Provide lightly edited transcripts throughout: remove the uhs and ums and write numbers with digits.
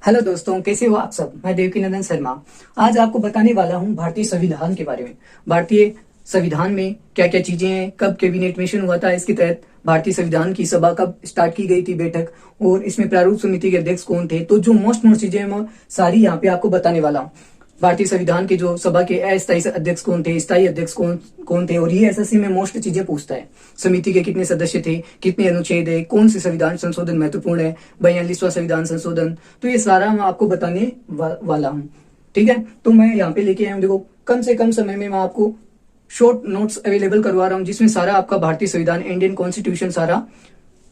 Hello दोस्तों, कैसे हो आप सब। मैं देवकीनंदन शर्मा। आज आपको बताने वाला हूं भारतीय संविधान के बारे में। भारतीय संविधान में क्या क्या चीजें हैं, कब कैबिनेट मिशन हुआ था, इसके तहत भारतीय संविधान की सभा कब स्टार्ट की गई थी बैठक, और इसमें प्रारूप समिति के अध्यक्ष कौन थे। तो जो मोस्ट चीजें हैं मैं सारी यहाँ पे आपको बताने वाला हूँ। भारतीय संविधान के जो सभा के अस्थायी अध्यक्ष कौन थे, स्थायी अध्यक्ष कौन कौन थे, और ये एसएससी में मोस्ट चीजें पूछता है। समिति के कितने सदस्य थे, कितने अनुच्छेद है, कौन से संविधान संशोधन महत्वपूर्ण है, 42वां संविधान संशोधन। तो ये सारा मैं आपको बताने वाला हूँ। ठीक है, तो मैं यहाँ पे लेके आया हूँ। देखो, कम से कम समय में मैं आपको शॉर्ट नोट्स अवेलेबल करवा रहा हूँ, जिसमें सारा आपका भारतीय संविधान, इंडियन कॉन्स्टिट्यूशन सारा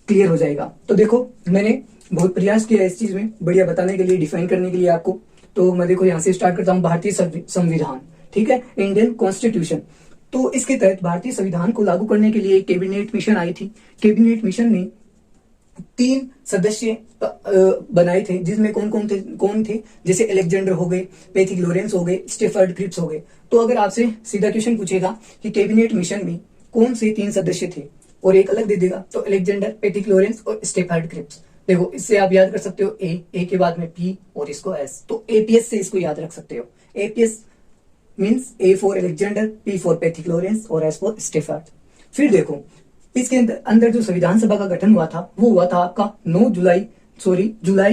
क्लियर हो जाएगा। तो देखो, मैंने बहुत प्रयास किया इस चीज में बढ़िया बताने के लिए, डिफाइन करने के लिए आपको। तो मैं देखो यहाँ से स्टार्ट करता हूँ। भारतीय संविधान, ठीक है, इंडियन कॉन्स्टिट्यूशन। तो इसके तहत भारतीय संविधान को लागू करने के लिए एक कैबिनेट मिशन आई थी। कैबिनेट मिशन ने 3 सदस्य बनाए थे, जिसमें कौन थे जैसे अलेक्जेंडर हो गए, पैथिक लॉरेंस हो गए, स्टेफर्ड क्रिप्स हो गए। तो अगर आपसे सीधा क्वेश्चन पूछेगा कि कैबिनेट मिशन में कौन से 3 सदस्य थे और एक अलग दे देगा, तो अलेक्जेंडर, पैथिक लॉरेंस और स्टेफर्ड क्रिप्स। देखो, इससे आप याद कर सकते हो ए के बाद में पी और इसको एस। तो एपीएस से इसको याद रख सकते हो। APS means A for Alexander, P for Pethick Lawrence और एस फॉर स्टेफर्ड। फिर देखो, इसके अंदर जो संविधान सभा का गठन हुआ था वो हुआ था आपका 9 जुलाई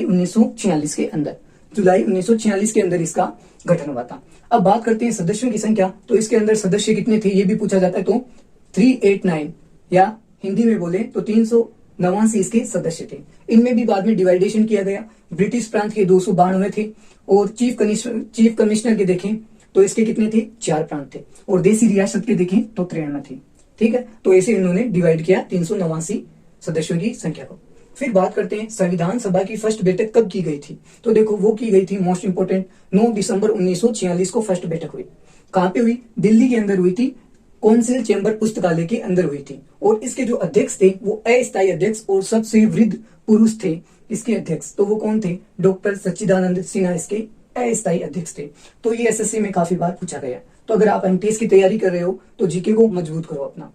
1946 के अंदर। जुलाई 1946 के अंदर इसका गठन हुआ था। अब बात करते हैं सदस्यों की संख्या। तो इसके अंदर सदस्य कितने थे ये भी पूछा जाता है। तो 389 या हिंदी में बोले तो 389 इसके सदस्य थे। इनमें भी बाद में डिवाइडेशन किया गया। ब्रिटिश प्रांत के 292 थे, और चीफ कमिश्नर के देखें तो इसके कितने थे, 4 प्रांत थे, और देसी रियासत के देखें तो 93 थे। ठीक है, तो ऐसे इन्होंने डिवाइड किया 389 सदस्यों की संख्या को। फिर बात करते हैं संविधान सभा की फर्स्ट बैठक कब की गई थी। तो देखो, वो की गई थी मोस्ट इंपोर्टेंट 9 दिसंबर 1946 को फर्स्ट बैठक हुई। कहां पे हुई, दिल्ली के अंदर हुई थी। कौंसिल चैम्बर पुस्तकालय के अंदर हुई थी। और इसके जो अध्यक्ष थे वो अस्थायी अध्यक्ष और सबसे वृद्ध पुरुष थे इसके अध्यक्ष। तो वो कौन थे, डॉक्टर सच्चिदानंद सिन्हा इसके अस्थायी अध्यक्ष थे। तो ये एसएससी में काफी बार पूछा गया। तो अगर आप एमटीएस की तैयारी कर रहे हो तो जीके को मजबूत करो अपना।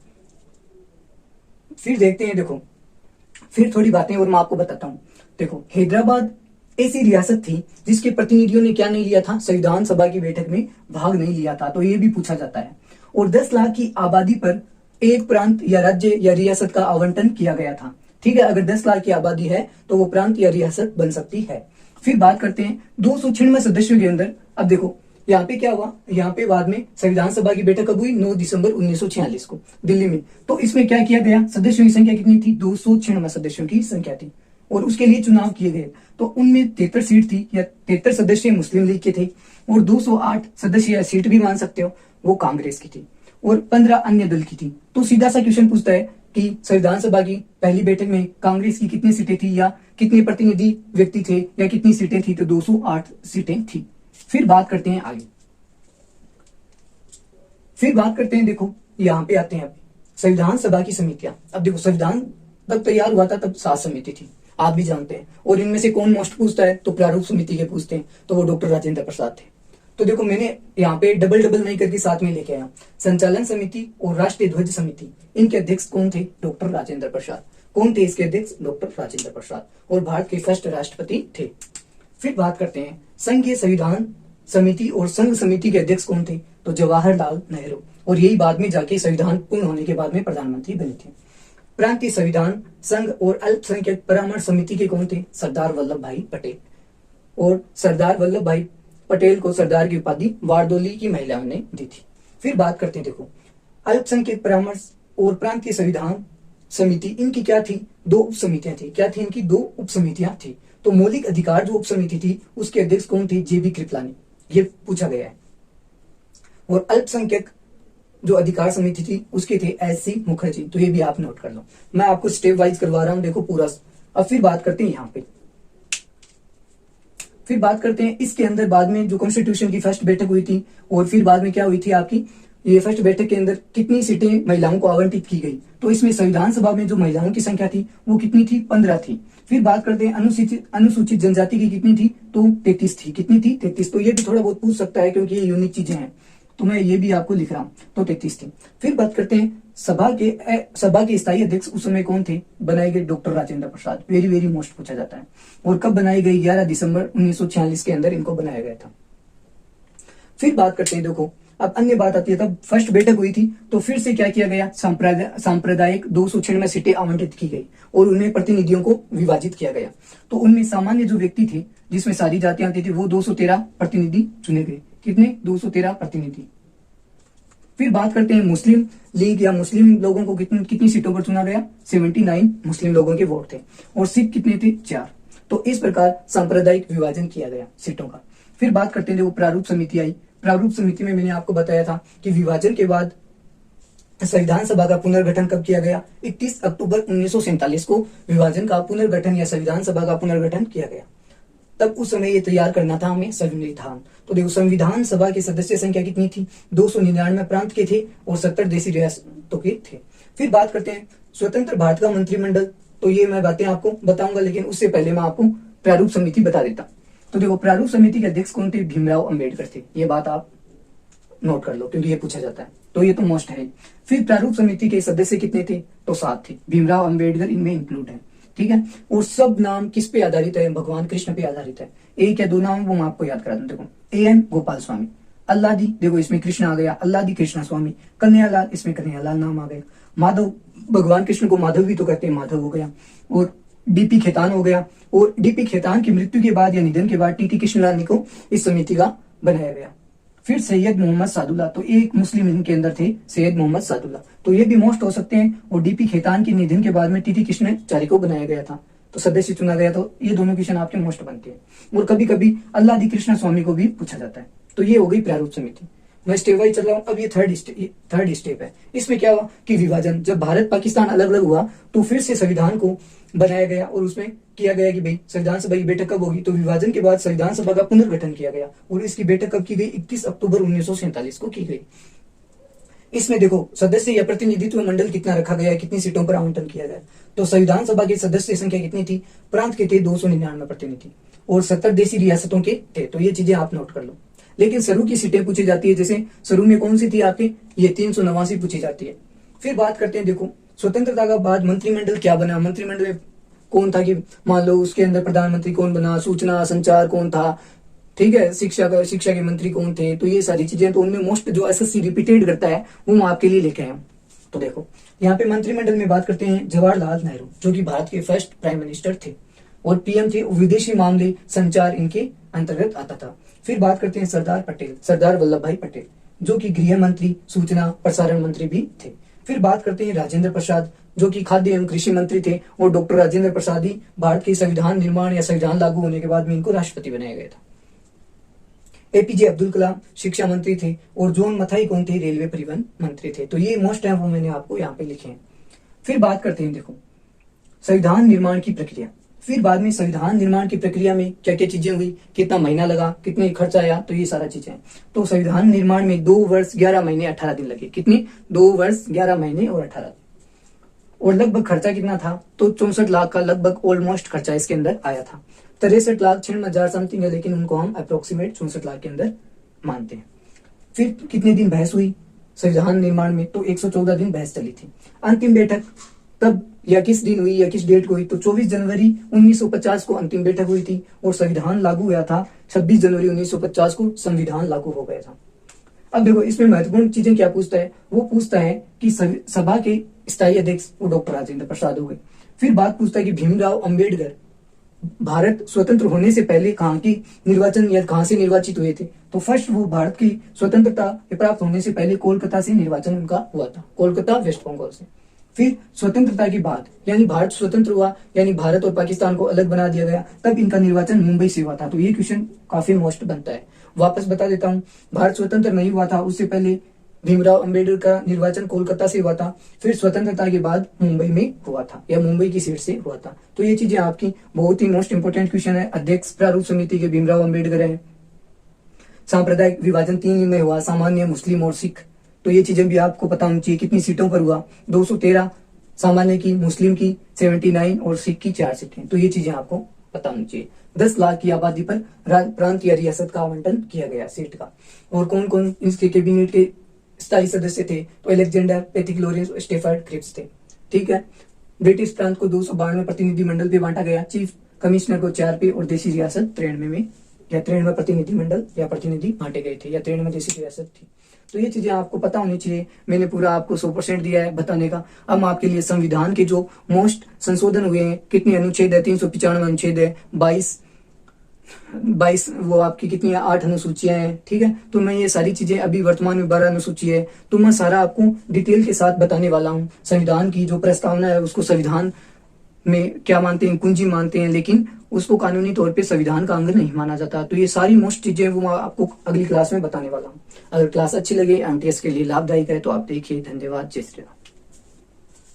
फिर देखते हैं, देखो फिर थोड़ी बातें और मैं आपको बताता हूं। देखो, हैदराबाद ऐसी रियासत थी जिसके प्रतिनिधियों ने क्या नहीं लिया था, संविधान सभा की बैठक में भाग नहीं लिया था। तो ये भी पूछा जाता है। और 10 लाख की आबादी पर एक प्रांत या राज्य या रियासत का आवंटन किया गया था। ठीक है, अगर 10 लाख की आबादी है तो वो प्रांत या रियासत बन सकती है। फिर बात करते हैं 296 सदस्यों के अंदर। अब देखो, यहाँ पे क्या हुआ, यहाँ पे बाद में संविधान सभा की बैठक कब हुई, 9 दिसंबर 1946 को दिल्ली में। तो इसमें क्या किया गया, सदस्यों की संख्या कितनी थी, 296 सदस्यों की संख्या थी, और उसके लिए चुनाव किए गए। तो उनमें 73 सीट थी, या 73 सदस्य मुस्लिम लीग के थे, और 208 सदस्य या सीट भी मान सकते हो वो कांग्रेस की थी, और 15 अन्य दल की थी। तो सीधा सा क्वेश्चन पूछता है कि संविधान सभा की पहली बैठक में कांग्रेस की कितनी सीटें थी, या कितने प्रतिनिधि व्यक्ति थे, या कितनी सीटें थी। तो 208 सीटें थी। फिर बात करते हैं आगे। फिर बात करते हैं, देखो यहाँ पे आते हैं अभी संविधान सभा की समितियां। अब देखो, संविधान तब तैयार हुआ था तब 7 समिति थी, आप भी जानते हैं। और इनमें से कौन मोस्ट पूछता है, तो प्रारूप समिति के पूछते हैं, तो वो डॉक्टर राजेंद्र प्रसाद थे। तो देखो, मैंने यहाँ पे डबल नहीं करके साथ में लेके आया। संचालन समिति और राष्ट्रीय ध्वज समिति, इनके अध्यक्ष कौन थे, डॉक्टर राजेंद्र प्रसाद। कौन थे इसके अध्यक्ष, डॉक्टर राजेंद्र प्रसाद, और भारत के फर्स्ट राष्ट्रपति थे। फिर बात करते हैं संघीय संविधान समिति और संघ समिति के अध्यक्ष कौन थे, तो जवाहरलाल नेहरू, और यही बाद में जाके संविधान पूर्ण होने के बाद में प्रधानमंत्री बने थे। प्रांतीय संविधान संघ और अल्पसंख्यक परामर्श समिति के कौन थे, सरदार वल्लभ भाई पटेल, और सरदार वल्लभ भाई पटेल को सरदार की उपाधि बारडोली की महिलाओं ने दी थी। फिर बात करते हैं, देखो अल्पसंख्यक परामर्श और प्रांतीय संविधान समिति, इनकी क्या थी, 2 उप समितियां थी। क्या थी इनकी, 2 उप समितियां थी। तो मौलिक अधिकार जो उप समिति थी उसके अध्यक्ष कौन थे, जेबी कृपलानी, ये पूछा गया है। और अल्पसंख्यक जो अधिकार समिति थी उसके थे एससी मुखर्जी। तो ये भी आप नोट कर लो, मैं आपको स्टेप वाइज करवा रहा हूं, देखो पूरा। अब फिर बात करते हैं यहाँ पे, फिर बात करते हैं इसके अंदर बाद में जो कॉन्स्टिट्यूशन की फर्स्ट बैठक हुई थी, और फिर बाद में क्या हुई थी आपकी, ये फर्स्ट बैठक के अंदर कितनी सीटें महिलाओं को आवंटित की गई। तो इसमें संविधान सभा में जो महिलाओं की संख्या थी वो कितनी थी, 15 थी। फिर बात करते हैं अनुसूचित जनजाति की कितनी थी, तो 33 थी। कितनी थी, 33। तो ये भी थोड़ा बहुत पूछ सकता है क्योंकि ये यूनिक चीजें हैं। तो मैं ये भी आपको लिख रहा हूँ, तो 33 थी। फिर बात करते हैं सभा के स्थायी अध्यक्ष उस समय कौन थे? बनाए गए doctor Rajendra Prasad. Very very most पूछा जाता है। और कब बनाई गई? 11 दिसंबर 1946 के अंदर इनको बनाया गया था। फिर बात करते हैं, देखो अब अन्य बात आती है, तब फर्स्ट बैठक हुई थी तो फिर से क्या किया गया? सांप्रदायिक 296 सीटें आवंटित की गई और उनमें प्रतिनिधियों को विभाजित किया गया। तो उनमें सामान्य जो व्यक्ति थे, जिसमें सारी जातियां आती थी, वो 213 प्रतिनिधि चुने गए। कितने? 213 प्रतिनिधि। फिर बात करते हैं मुस्लिम लीग या मुस्लिम लोगों को कितनी सीटों पर चुना गया? 79 मुस्लिम लोगों के वोट थे। और सिख कितने थे? 4। तो इस प्रकार सांप्रदायिक विभाजन किया गया सीटों का। फिर बात करते हैं, देखो प्रारूप समिति आई। प्रारूप समिति में मैंने आपको बताया था कि विभाजन के बाद संविधान सभा का पुनर्गठन कब किया गया? 31 अक्टूबर 1947 को विभाजन का पुनर्गठन या संविधान सभा का पुनर्गठन किया गया। तब उस समय ये तैयार करना था हमें संविधान। तो देखो संविधान सभा की सदस्य संख्या कितनी थी? 299 प्रांत के थे और 70 देशी रियासतों के थे। फिर बात करते हैं स्वतंत्र भारत का मंत्रिमंडल। तो ये मैं बातें आपको बताऊंगा, लेकिन उससे पहले मैं आपको प्रारूप समिति बता देता। तो देखो प्रारूप समिति के अध्यक्ष कौन थे? भीमराव अंबेडकर थे। ये बात आप नोट कर लो क्योंकि ये पूछा जाता है, तो ये तो मोस्ट है। फिर प्रारूप समिति के सदस्य कितने थे? तो 7 थे। भीमराव अंबेडकर इनमें इंक्लूड है, ठीक है। और सब नाम किस पे आधारित है? भगवान कृष्ण पे आधारित है। एक या दो नाम वो मैं आपको याद करा दूं। देखो A.N. गोपाल स्वामी, अल्लादी, देखो इसमें कृष्ण आ गया, अल्लादी कृष्णा स्वामी। कन्हैयालाल, इसमें कन्हैयालाल नाम आ गया। माधव, भगवान कृष्ण को माधव भी तो कहते हैं, माधव हो गया। और D.P. खेतान हो गया। और D.P. खेतान की मृत्यु के बाद या निधन के बाद T.T. कृष्णलाल को इस समिति का बनाया गया। फिर सैयद मोहम्मद सादुल्ला, तो एक मुस्लिम इनके अंदर थे, सैयद मोहम्मद सादुल्ला, तो ये भी मोस्ट हो सकते हैं। और D.P. खेतान के निधन के बाद में T.T. कृष्णाचार्य को बनाया गया था, तो सदस्य चुना गया। तो ये दोनों क्वेश्चन आपके मोस्ट बनते हैं। और कभी कभी अल्लादी कृष्ण स्वामी को भी पूछा जाता है। तो ये हो गई प्रारूप समिति। मैं स्टेप वाइज चल रहा हूँ। अब ये थर्ड स्टेप है। इसमें क्या हुआ कि विभाजन, जब भारत पाकिस्तान अलग अलग हुआ तो फिर से संविधान को बनाया गया और उसमें किया गया कि भाई संविधान सभा की बैठक कब होगी? तो विभाजन के बाद संविधान सभा का पुनर्गठन किया गया और इसकी बैठक कब की गई? 31 अक्टूबर 1947 को की गई। इसमें देखो सदस्य या प्रतिनिधित्व मंडल कितना रखा गया है, कितनी सीटों पर आवंटन किया गया। तो संविधान सभा की सदस्य संख्या कितनी थी? प्रांत के थे 299 प्रतिनिधि और 70 देशी रियासतों के थे। तो ये चीजें आप नोट कर लो। लेकिन शुरू की सीटें पूछी जाती है, जैसे शुरू में कौन सी थी आपकी? ये 389 पूछी जाती है। फिर बात करते हैं, देखो स्वतंत्रता का बाद मंत्रिमंडल क्या बना? मंत्रिमंडल में कौन था कि मान लो उसके अंदर प्रधानमंत्री कौन बना, सूचना संचार कौन था, ठीक है, शिक्षा के मंत्री कौन थे, तो ये सारी चीजें। तो उनमें मोस्ट जो एसएससी रिपीटेड करता है वो मैं आपके लिए लेके आया हूं। तो देखो यहाँ पे मंत्रिमंडल में बात करते हैं जवाहरलाल नेहरू, जो कि भारत के फर्स्ट प्राइम मिनिस्टर थे और पीएम थे। विदेशी मामले संचार इनके अंतर्गत आता था। फिर बात करते हैं सरदार वल्लभ भाई पटेल, जो कि गृह मंत्री, सूचना प्रसारण मंत्री भी थे। फिर बात करते हैं राजेंद्र प्रसाद, जो कि खाद्य एवं कृषि मंत्री थे और डॉक्टर राजेंद्र प्रसाद ही भारत के संविधान निर्माण या संविधान लागू होने के बाद में इनको राष्ट्रपति बनाया गया था। एपीजे अब्दुल कलाम शिक्षा मंत्री थे और जॉन मथाई कौन थे? रेलवे परिवहन मंत्री थे। तो ये मोस्ट है, वो मैंने आपको यहाँ पे लिखे हैं। फिर बात करते हैं, देखो संविधान निर्माण की प्रक्रिया। फिर बाद में संविधान निर्माण की प्रक्रिया में क्या क्या चीजें हुई, कितना महीना लगा, कितने खर्च आया, तो ये सारा चीजें। तो संविधान निर्माण में 2 वर्ष 11 महीने 18 दिन लगे। कितनी? 2 वर्ष 11 महीने और 18 दिन। और लगभग खर्चा कितना था? तो 64 लाख का लगभग ऑलमोस्ट खर्चा इसके अंदर आया था। 63 लाख 96,000 समथिंग है, लेकिन उनको हम अप्रोक्सीमेट 64 लाख के अंदर मानते हैं। फिर कितने दिन बहस हुई संविधान निर्माण में? तो 114 दिन बहस चली थी। अंतिम बैठक तब या किस दिन हुई या किस डेट को हुई? तो 24 जनवरी 1950 को अंतिम बैठक हुई थी और संविधान लागू हुआ था 26 जनवरी 1950 को संविधान लागू हो गया था। अब देखो इसमें महत्वपूर्ण चीजें क्या पूछता है? वो पूछता है कि सभा के स्थायी अध्यक्ष वो डॉक्टर राजेंद्र प्रसाद हो गए। फिर बात पूछता है कि भीमराव अंबेडकर भारत स्वतंत्र होने से पहले कहाँ की निर्वाचन या कहाँ से निर्वाचित हुए थे? तो फर्स्ट वो भारत की स्वतंत्रता प्राप्त होने से पहले कोलकाता से निर्वाचन उनका हुआ था, कोलकाता वेस्ट बंगाल से। फिर स्वतंत्रता के बाद यानी भारत स्वतंत्र हुआ, यानी भारत और पाकिस्तान को अलग बना दिया गया, तब इनका निर्वाचन मुंबई से हुआ था। तो ये क्वेश्चन काफी मोस्ट बनता है। वापस बता देता हूँ, भारत स्वतंत्र नहीं हुआ था, उससे पहले भीमराव अंबेडकर का निर्वाचन कोलकाता से हुआ था। फिर स्वतंत्रता के बाद मुंबई में हुआ था या मुंबई की सीट से हुआ था। तो ये चीजें आपकी बहुत ही मोस्ट इंपोर्टेंट क्वेश्चन है। अध्यक्ष प्रारूप समिति के भीमराव अंबेडकर है। सांप्रदायिक विभाजन 3 में हुआ, सामान्य, मुस्लिम और सिख। तो ये चीजें भी आपको पता होनी चाहिए। कितनी सीटों पर हुआ? 213 सामान्य की, मुस्लिम की 79 और सिख की 4 सीटें। तो ये चीजें आपको पता होनी चाहिए। 10 लाख की आबादी पर प्रांत या रियासत का आवंटन किया गया सीट का। और कौन कौन इसके कैबिनेट के स्थायी सदस्य थे, तो अलेक्जेंडर, पैथिक लॉरेंस और स्टेफर्ड क्रिप्स थे। ठीक है। ब्रिटिश प्रांत को 292 प्रतिनिधिमंडल पे बांटा गया, चीफ कमिश्नर को 4 पे और देशी रियासत 93 में या 93 प्रतिनिधिमंडल या प्रतिनिधि बांटे गए थे या 93 देशी रियासत थी। तो ये चीजें आपको पता होनी चाहिए। मैंने पूरा आपको 100% दिया है बताने का। अब आपके लिए संविधान के जो मोस्ट संशोधन हुए हैं, कितने अनुच्छेद है, 395 अनुच्छेद है, 22 वो आपकी कितनी है, 8 अनुसूचियां हैं। ठीक है। तो मैं ये सारी चीजें, अभी वर्तमान में 12 अनुसूची है, तो मैं सारा आपको डिटेल के साथ बताने वाला हूँ। संविधान की जो प्रस्तावना है उसको संविधान में क्या मानते हैं, कुंजी मानते हैं, लेकिन उसको कानूनी तौर पे संविधान का अंग नहीं माना जाता। तो ये सारी मोस्ट चीजें वो मैं आपको अगली क्लास में बताने वाला हूँ। अगर क्लास अच्छी लगे, एमटीएस के लिए लाभदायक है, तो आप देखिए। धन्यवाद। जय श्री राम।